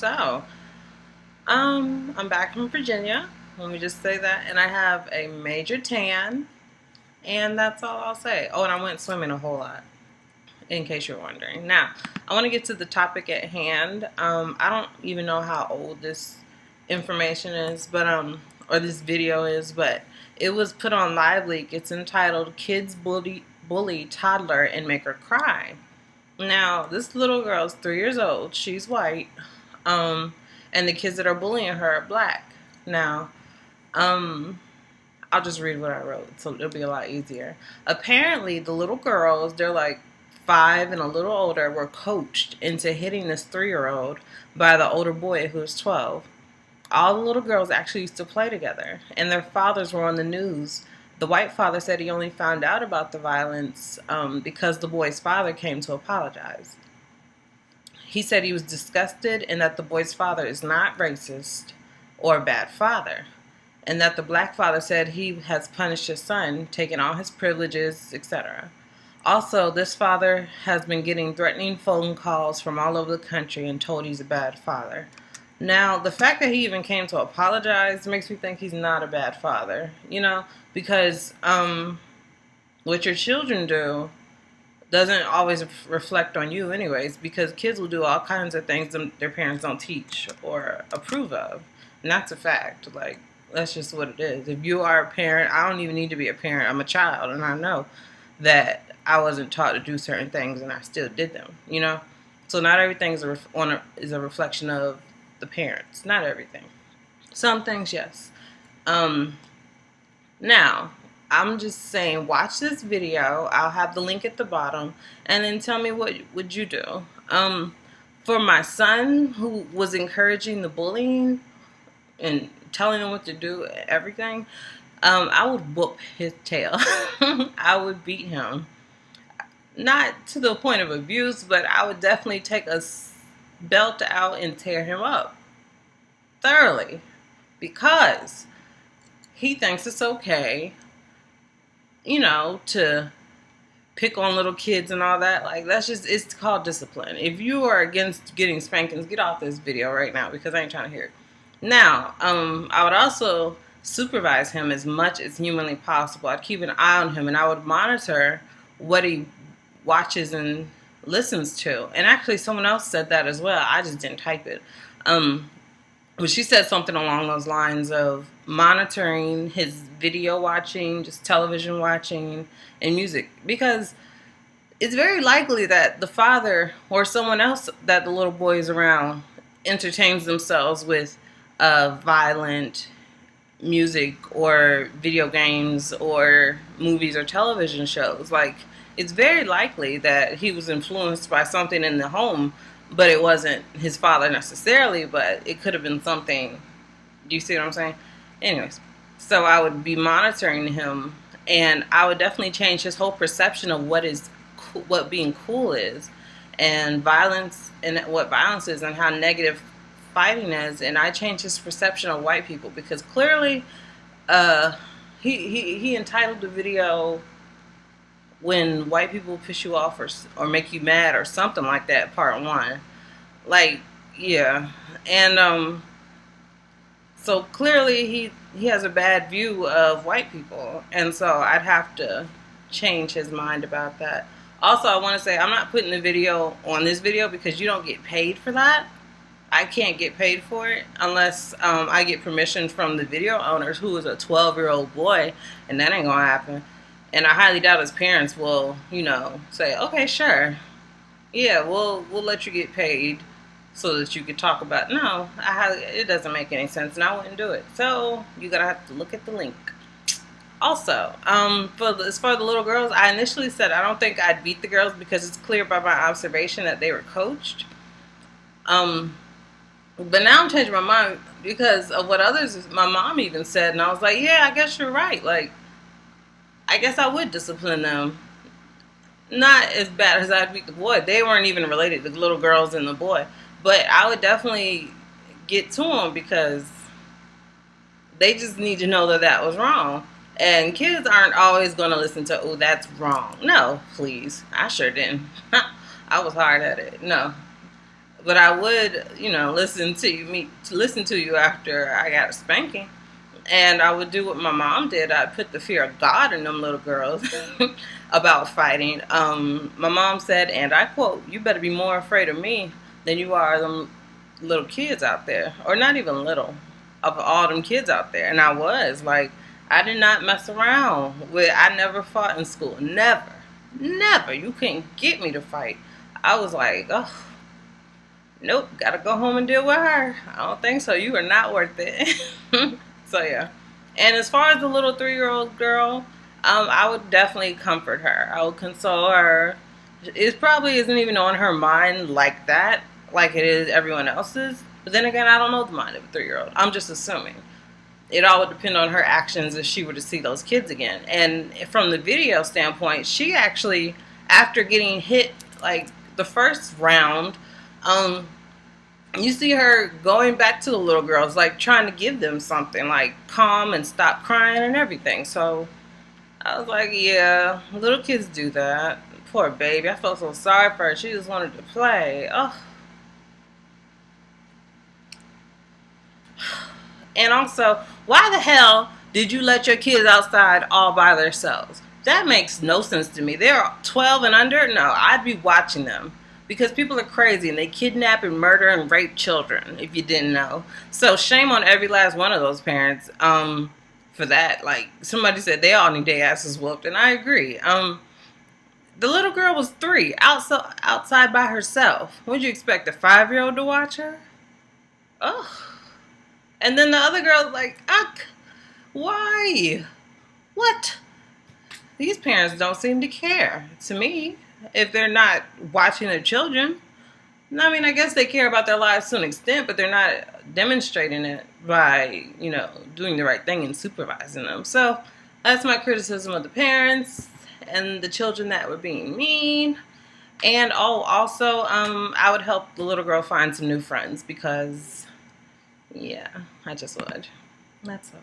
So, I'm back from Virginia. Let me just say that. And I have a major tan, and that's all I'll say. Oh, and I went swimming a whole lot, in case you're wondering. Now, I want to get to the topic at hand. I don't even know how old this information is, or this video is, but it was put on Live Leak. It's entitled "Kids Bully Toddler and Make Her Cry." Now, this little girl is 3 years old. She's white. Um, and the kids that are bullying her are black. Now, um, I'll just read what I wrote, so it'll be a lot easier. Apparently, the little girls, they're like 5 and a little older, were coached into hitting this 3-year-old by the older boy who's 12. All the little girls actually used to play together, and their fathers were on the news. The white father said he only found out about the violence because the boy's father came to apologize. He said he was disgusted and that the boy's father is not racist or a bad father, and that the black father said he has punished his son, taken all his privileges, etc. Also, this father has been getting threatening phone calls from all over the country and told he's a bad father. Now, the fact that he even came to apologize makes me think he's not a bad father, because what your children do doesn't always reflect on you anyways, because kids will do all kinds of things their parents don't teach or approve of. And that's a fact. Like, that's just what it is. If you are a parent, I don't even need to be a parent. I'm a child, and I know that I wasn't taught to do certain things, and I still did them, So not everything is a reflection of the parents. Not everything. Some things, yes. Now, I'm just saying, watch this video. I'll have the link at the bottom, and then tell me what would you do. For my son, who was encouraging the bullying and telling him what to do, everything, I would whoop his tail. I would beat him. Not to the point of abuse, but I would definitely take a belt out and tear him up thoroughly, because he thinks it's okay, to pick on little kids and all that. Like, it's called discipline. If you are against getting spankings, get off this video right now, because I ain't trying to hear it. Now, I would also supervise him as much as humanly possible. I'd keep an eye on him, and I would monitor what he watches and listens to. And actually, someone else said that as well. I just didn't type it. But she said something along those lines of monitoring his video watching, just television watching, and music. Because it's very likely that the father or someone else that the little boy is around entertains themselves with violent music or video games or movies or television shows. Like, it's very likely that he was influenced by something in the home, but it wasn't his father necessarily, but it could have been something. Do you see what I'm saying? Anyways, so I would be monitoring him, and I would definitely change his whole perception of what being cool is, and violence, and what violence is, and how negative fighting is. And I changed his perception of white people, because clearly, he entitled the video "When White People Piss You Off or Make You Mad" or something like that, part 1. Like, yeah. And so clearly he has a bad view of white people, and so I'd have to change his mind about that. Also, I want to say, I'm not putting the video on this video because you don't get paid for that. I can't get paid for it unless I get permission from the video owners, who is a 12-year-old boy, and that ain't gonna happen. And I highly doubt his parents will, say, okay, sure, yeah, we'll let you get paid so that you could talk about. No, it doesn't make any sense, and I wouldn't do it. So you gotta have to look at the link. Also, as far as the little girls, I initially said I don't think I'd beat the girls, because it's clear by my observation that they were coached. But now I'm changing my mind because of what my mom even said, and I was like, yeah, I guess you're right. Like, I guess I would discipline them. Not as bad as I'd beat the boy. They weren't even related, the little girls and the boy. But I would definitely get to them, because they just need to know that was wrong. And kids aren't always going to listen to, oh, that's wrong. No, please. I sure didn't. I was hard at it. No. But I would, listen to you after I got a spanking. And I would do what my mom did. I'd put the fear of God in them little girls about fighting. My mom said, and I quote, "You better be more afraid of me than you are them little kids out there, or not even little, of all them kids out there." And I was like, I did not mess around with. I never fought in school. Never, never. You couldn't get me to fight. I was like, oh, nope, gotta go home and deal with her. I don't think so. You are not worth it. So yeah. And as far as the little 3-year-old girl, I would definitely comfort her. I would console her. It probably isn't even on her mind like that, like it is everyone else's. But then again, I don't know the mind of a 3-year-old. I'm just assuming. It all would depend on her actions if she were to see those kids again. And from the video standpoint, she actually, after getting hit like the first round, um, you see her going back to the little girls, like trying to give them something, like calm and stop crying and everything. So I was like, yeah, little kids do that. Poor baby. I felt so sorry for her. She just wanted to play. Oh. And also, why the hell did you let your kids outside all by themselves? That makes no sense to me. They're 12 and under? No, I'd be watching them. Because people are crazy and they kidnap and murder and rape children, if you didn't know. So shame on every last one of those parents for that. Like, somebody said they all need their asses whooped, and I agree. The little girl was 3, outside by herself. Would you expect a 5-year-old to watch her? Ugh. And then the other girl's like, ugh, why? What? These parents don't seem to care, to me, if they're not watching their children. I mean, I guess they care about their lives to an extent, but they're not demonstrating it by, doing the right thing and supervising them. So that's my criticism of the parents and the children that were being mean. And also, I would help the little girl find some new friends because, yeah, I just would. That's all.